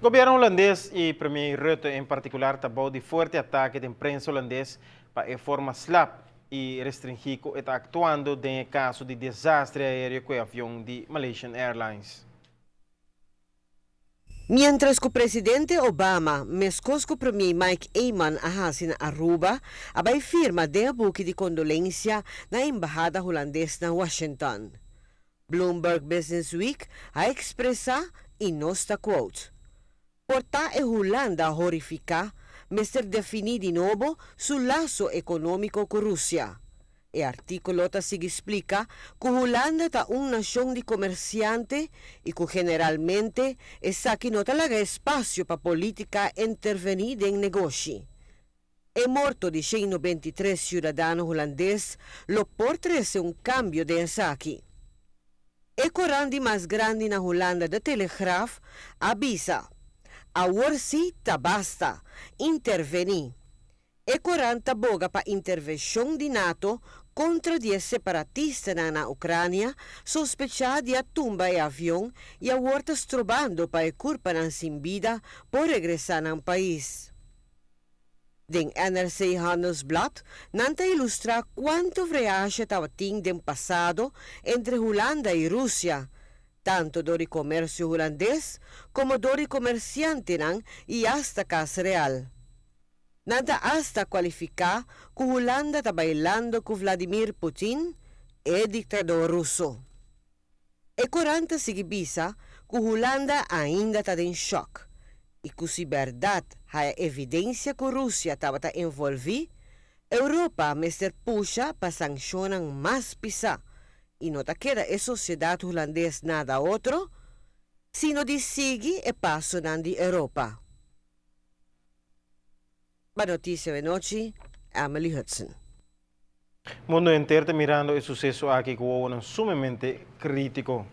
Gobierno holandês e premier Rutte em particular tabou de forte ataque da imprensa holandês para a forma slap e restringir que está actuando em caso de desastre aéreo com o avião de Malaysian Airlines. Mientras que o presidente Obama mescos que o premier Mike Eyman na Aruba, abay firma de buque de condolência na embahada holandesa na Washington. Bloomberg Business Week a expressa e nosta quote. Porta e Holanda horrifica, mister definir de novo su laço econômico com Rússia. E artículo ta sig explica que Holanda ta nação de comerciante e que generalmente essa que não talaga espaço para política intervenir em negócio. É morto de 193 cidadãos holandeses, lo portrece cambio de aqui. E corante mais grande na Holanda de Telegraaf avisa a Warsi basta intervenir. E 40 boga para intervenção de NATO contra 10 separatistas na Ucrânia, sospechado de a tumba e avião e a hortas trobando para a culpa na vida por regressar ao país. Den NRC Handelsblad nanta ilustra quanto viagem estava tendo no passado entre Holanda e Rússia, tanto do comércio holandês como do comerciante e hasta casa real. Nada hasta qualificar que Holanda está bailando com Vladimir Putin, e ditador russo. E 40 sigibisa que Holanda ainda está em choque. E que se verdade há evidência que a Rússia estava envolvida, Europa mister puxa para sancionar mais pisa. E não queda a sociedade holandesa nada outro, sino de seguir e passo na Europa. Para Notícia de Noite, Emily Hudson. Mundo inteiro está mirando o sucesso aqui com um sumamente crítico.